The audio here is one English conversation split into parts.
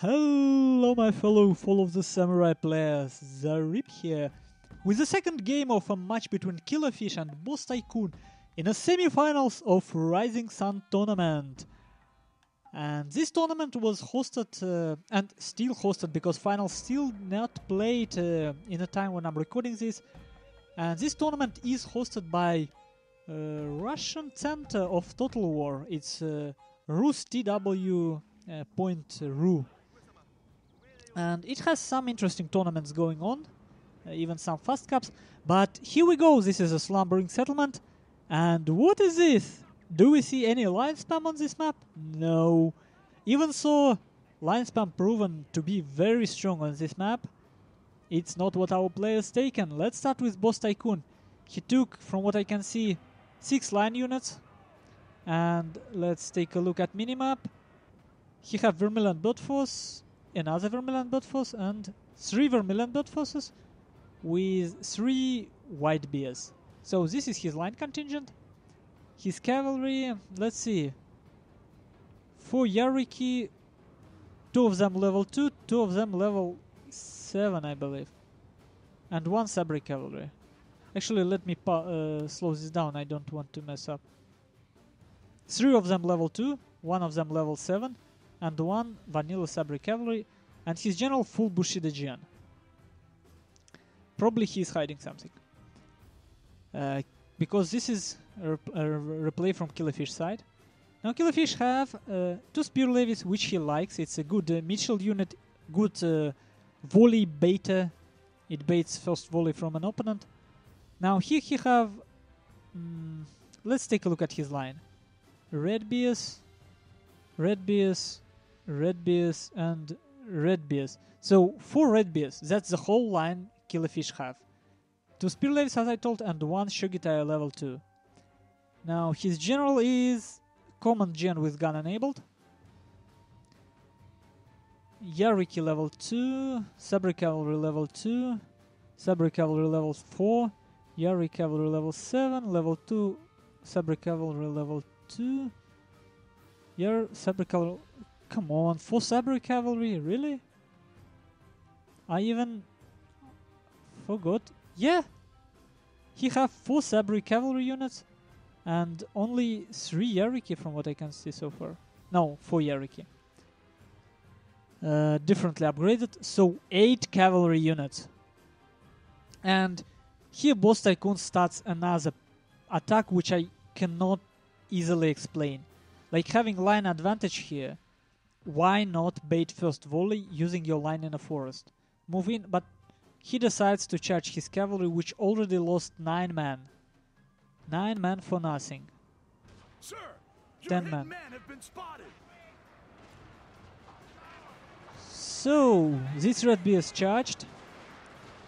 Hello my fellow Fall of the Samurai players, Zaript here, with the second game of a match between Killerfisch and BossTycoOon in a semifinals of Rising Sun tournament. And this tournament was hosted and still hosted because finals still not played in a time when I'm recording this. And this tournament is hosted by Russian Center of Total War. It's RusTW.ru. And it has some interesting tournaments going on, even some fast cups. But here we go, this is a slumbering settlement. And what is this? Do we see any line spam on this map? No. Even so, line spam proven to be very strong on this map. It's not what our players taken. Let's start with BossTycoOon. He took, from what I can see, 6 line units. And let's take a look at minimap. He have Vermilion Bloodforce, another Vermilion Bloodforce, and 3 Vermilion Bloodforces with 3 white bears. So this is his line contingent. His cavalry, let's see. 4 Yariki, 2 of them level 2, 2 of them level 7, I believe. And 1 Sabri cavalry. Actually, let me slow this down, I don't want to mess up. 3 of them level 2, 1 of them level 7, and 1 vanilla Sabri cavalry, and his general full Bushido Jian. Probably he is hiding something. Because this is a replay from Killerfisch side. Now Killerfisch have 2 spear levies, which he likes. It's a good Mitchell unit, good volley beta. It baits first volley from an opponent. Now here he have, let's take a look at his line. Red bears, red bears, red bears, and red bears. So 4 red bears, that's the whole line Killerfisch have. 2 spear levies, as I told, and 1 Shogitai level 2. Now his general is common gen with gun enabled. Yariki level 2, Sabri cavalry level 2, Sabri cavalry level 4, Yari cavalry level 7, level 2, Sabri cavalry level 2, Yar Sabri cavalry. Come on, 4 Sabri cavalry, really? I even forgot. Yeah, he have 4 Sabri cavalry units and only 3 Yariki from what I can see so far. No, 4 Yariki. Differently upgraded, so 8 cavalry units. And here BossTycoOon starts another attack which I cannot easily explain. Like having line advantage here, why not bait first volley using your line in a forest? Move in, but he decides to charge his cavalry, which already lost 9 men. 9 men for nothing. Sir, 10 men. have been spotted. So this red bear is charged.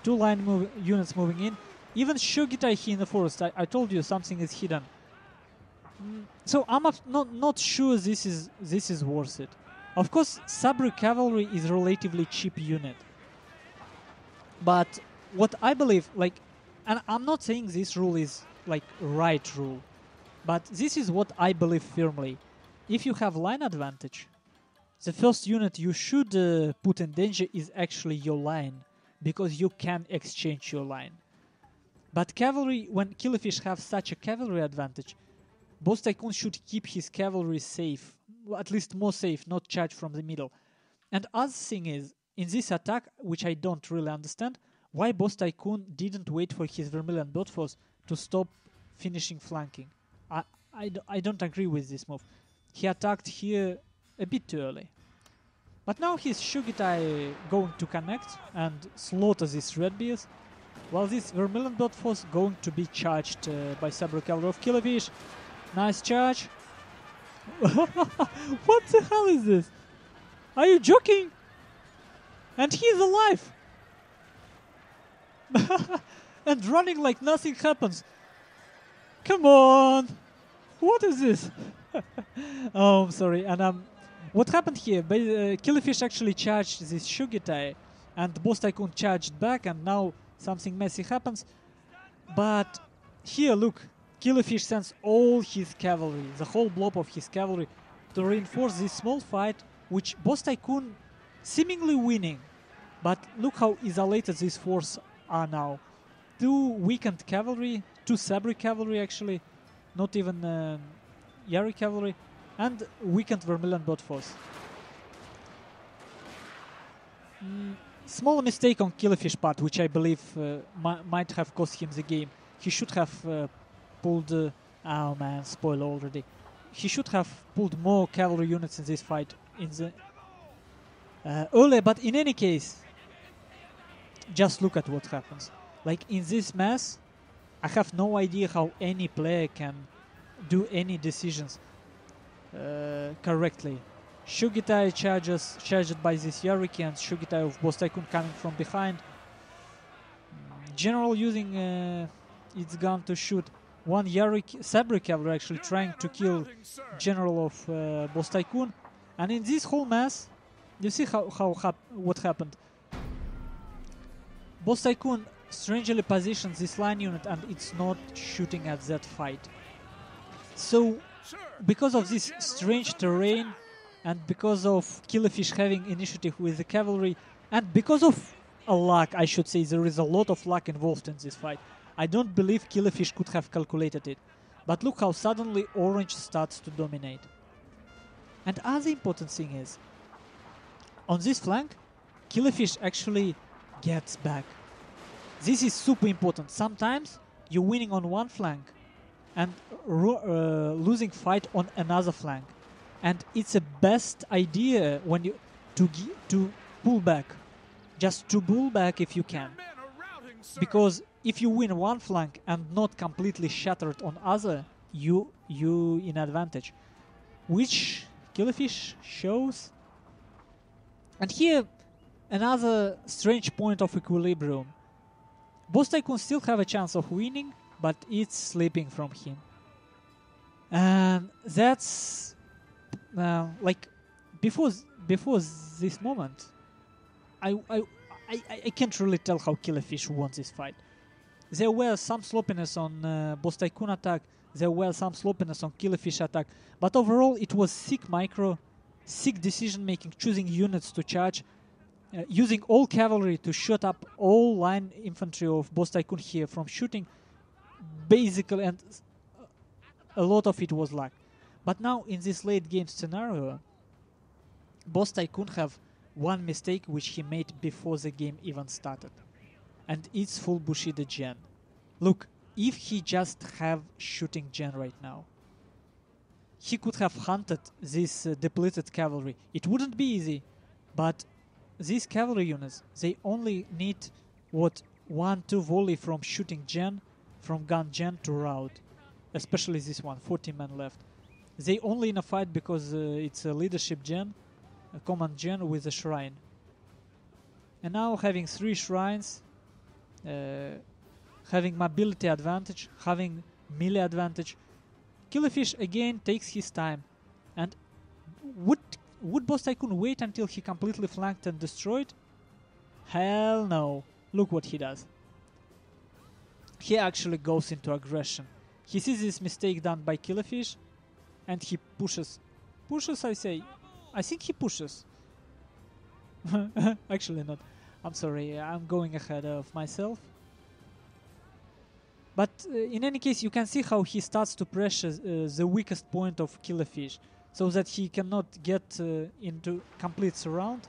2 line units moving in. Even Shogitai here in the forest. I told you something is hidden. So I'm not sure this is worth it. Of course, Sabri cavalry is a relatively cheap unit. But what I believe, like, and I'm not saying this rule is like right rule, but this is what I believe firmly. If you have line advantage, the first unit you should put in danger is actually your line, because you can exchange your line. But cavalry, when Killerfisch have such a cavalry advantage, BossTycoOon should keep his cavalry safe, at least more safe, not charge from the middle. And other thing is, in this attack, which I don't really understand, why BossTycoOon didn't wait for his Vermilion Bloodforce to stop finishing flanking. I don't agree with this move. He attacked here a bit too early. But now his Shogitai going to connect and slaughter these red bears, while this Vermilion Bloodforce going to be charged by Sabri cavalry of Killerfisch. Nice charge. What the hell is this? Are you joking? And he's alive! And running like nothing happens. Come on! What is this? Oh, I'm sorry. And what happened here? Killerfisch actually charged this Shogitai, and BossTycoOon charged back, and now something messy happens. But here, look, Killerfisch sends all his cavalry, the whole blob of his cavalry, to reinforce this small fight, which BossTycoOon seemingly winning. But look how isolated these forces are now. 2 weakened cavalry, 2 Sabri cavalry actually, not even Yari cavalry, and weakened Vermilion bot force. Small mistake on Killerfisch part, which I believe might have cost him the game. He should have pulled... oh man, spoiler already. He should have pulled more cavalry units in this fight in the earlier, but in any case, just look at what happens. Like in this mess, I have no idea how any player can do any decisions correctly. Shugitai charged by this Yariki, and Shugitai of BossTycoOon coming from behind. General using its gun to shoot. One Yariki, Sabri cavalry actually trying to kill General of BossTycoOon. And in this whole mess, you see what happened. BossTycoOon strangely positions this line unit and it's not shooting at that fight. So, because of this strange terrain, and because of Killerfisch having initiative with the cavalry, and because of a luck, I should say, there is a lot of luck involved in this fight. I don't believe Killerfisch could have calculated it. But look how suddenly orange starts to dominate. And other important thing is, on this flank, Killerfisch actually gets back. This is super important. Sometimes you're winning on one flank and losing fight on another flank. And it's a best idea when you to pull back. Just to pull back if you can. Because if you win one flank and not completely shattered on other, you in advantage. Which Killerfisch shows. And here, another strange point of equilibrium. BossTycoOon still have a chance of winning, but it's slipping from him. And that's like before this moment, I can't really tell how Killerfisch won this fight. There were some sloppiness on BossTycoOon attack. There were some sloppiness on Killerfisch attack. But overall, it was sick micro, sick decision making, choosing units to charge, using all cavalry to shut up all line infantry of BossTycoOon here from shooting. Basically, and a lot of it was luck. But now in this late game scenario, BossTycoOon have one mistake which he made before the game even started. And it's full Bushido gen. Look, if he just have shooting gen right now, he could have hunted this depleted cavalry. It wouldn't be easy, but these cavalry units, they only need what 1-2 volley from shooting gen, from gun gen to rout. Especially this one, 40 men left. They only in a fight because it's a leadership gen, a command gen with a shrine. And now having 3 shrines, having mobility advantage, having melee advantage, Killerfisch again takes his time. And would BossTycoOon wait until he completely flanked and destroyed? Hell no. Look what he does. He actually goes into aggression. He sees this mistake done by Killerfisch, and he pushes. Pushes, I say. I think he pushes. Actually not. I'm sorry, I'm going ahead of myself. But in any case, you can see how he starts to pressure the weakest point of Killerfisch, so that he cannot get into complete surround.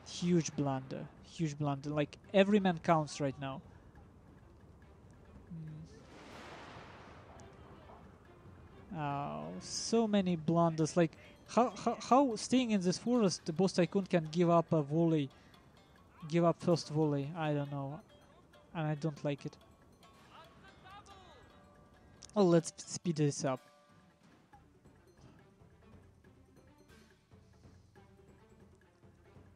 Huge blunder. Huge blunder. Like, every man counts right now. Oh, so many blunders. Like, how staying in this forest, the BossTycoOon can give up a volley, give up first volley? I don't know, and I don't like it. Oh, let's speed this up.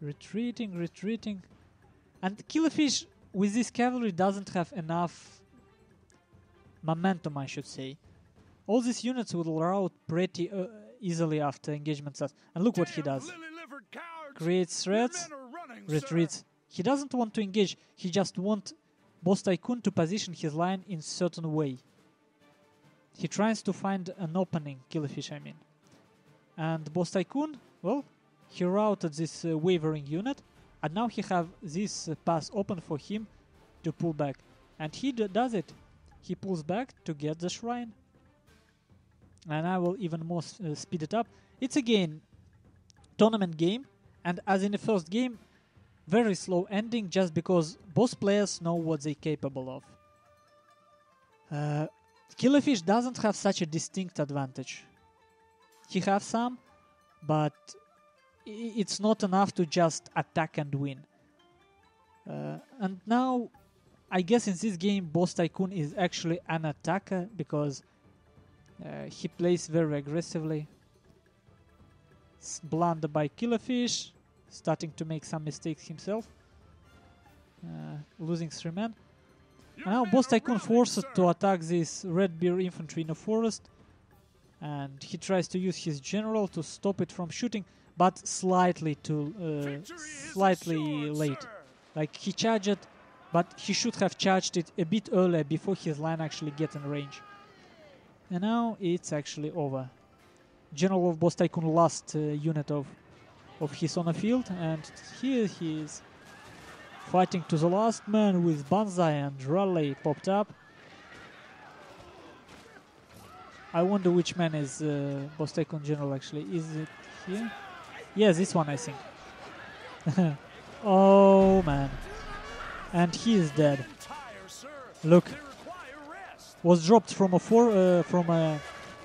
Retreating, and Killerfisch with this cavalry doesn't have enough momentum, I should say. All these units will rout pretty easily after engagement starts. And look what he does. Creates threats, retreats. He doesn't want to engage. He just wants BossTycoOon to position his line in certain way. He tries to find an opening, Killerfisch I mean. And BossTycoOon, well, he routed this wavering unit, and now he have this pass open for him to pull back. And he does it. He pulls back to get the shrine. And I will even more speed it up. It's again tournament game, and as in the first game, very slow ending just because both players know what they're capable of. Killerfisch doesn't have such a distinct advantage. He has some, but it's not enough to just attack and win. And now, I guess in this game, BossTycoOon is actually an attacker because he plays very aggressively. Blunder by Killerfisch, starting to make some mistakes himself. Losing 3 men. And now BossTycoOon forced to attack this red bear infantry in the forest. And he tries to use his general to stop it from shooting, but slightly late. Like he charged it, but he should have charged it a bit earlier before his line actually gets in range. And now it's actually over. General of BossTycoOon last unit of his on the field, and here he is fighting to the last man with Banzai and Raleigh popped up. I wonder which man is BossTycoOon General actually. Is it here? Yeah, this one I think. Oh man. And he is dead. Look. Was dropped from a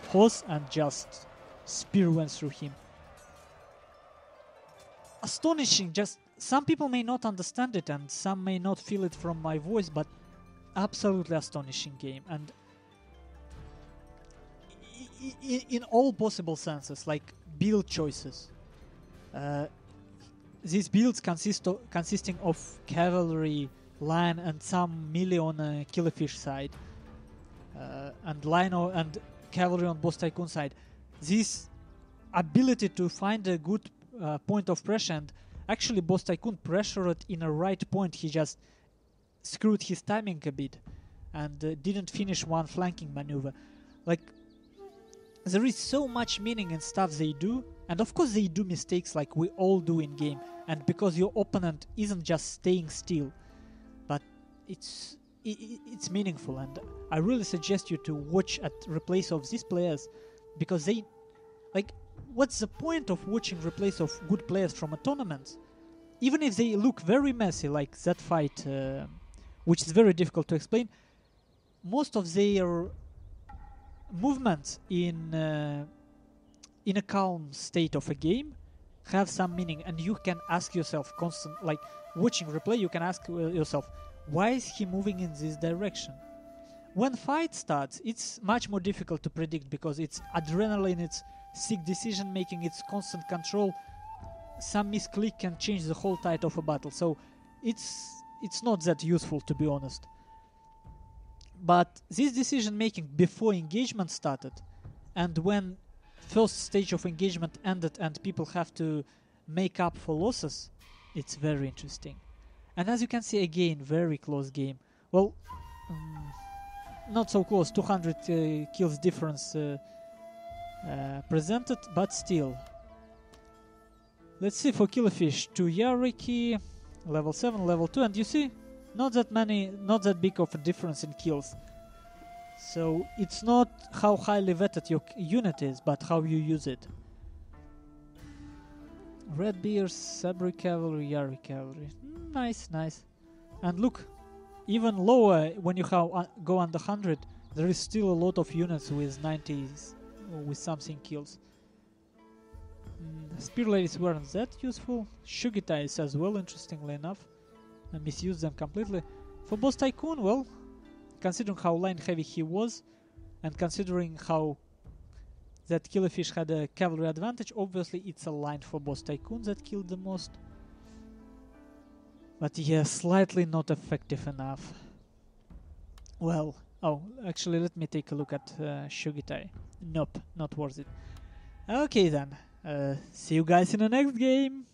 horse and just spear went through him. Astonishing. Just some people may not understand it and some may not feel it from my voice, but absolutely astonishing game. And in all possible senses, like build choices. These builds consisting of cavalry, line, and some melee on Killerfisch side, and line and cavalry on BossTycoOon side. This ability to find a good point of pressure, and actually BossTycoOon pressured in a right point. He just screwed his timing a bit and didn't finish one flanking maneuver. Like, there is so much meaning in stuff they do, and of course they do mistakes like we all do in game, and because your opponent isn't just staying still, but it's meaningful. And I really suggest you to watch at replays of these players, because they, like, what's the point of watching replays of good players from a tournament? Even if they look very messy, like that fight, which is very difficult to explain, most of their movements in a calm state of a game have some meaning, and you can ask yourself like watching replay, you can ask yourself, why is he moving in this direction? When fight starts, it's much more difficult to predict because it's adrenaline, it's sick decision making, it's constant control. Some misclick can change the whole tide of a battle, so it's not that useful, to be honest. But this decision making before engagement started, and when first stage of engagement ended and people have to make up for losses, it's very interesting. And as you can see, again, very close game. Well, not so close, 200 kills difference presented, but still. Let's see for Killerfisch, 2 Yariki, level 7, level 2, and you see, not that big of a difference in kills. So it's not how highly vetted your unit is, but how you use it. Red Bears, Sabri Cavalry, Yari Cavalry. Nice, nice. And look, even lower, when you go under 100, there is still a lot of units with 90s, with something kills. Spear Ladies weren't that useful. Shugitais as well, interestingly enough. I misused them completely. For BossTycoOon, well, considering how line heavy he was, and considering how that Killerfisch had a cavalry advantage, obviously it's a line for BossTycoOon that killed the most. But yeah, slightly not effective enough. Well, oh, actually let me take a look at Shugitai. Nope, not worth it. Okay then, see you guys in the next game!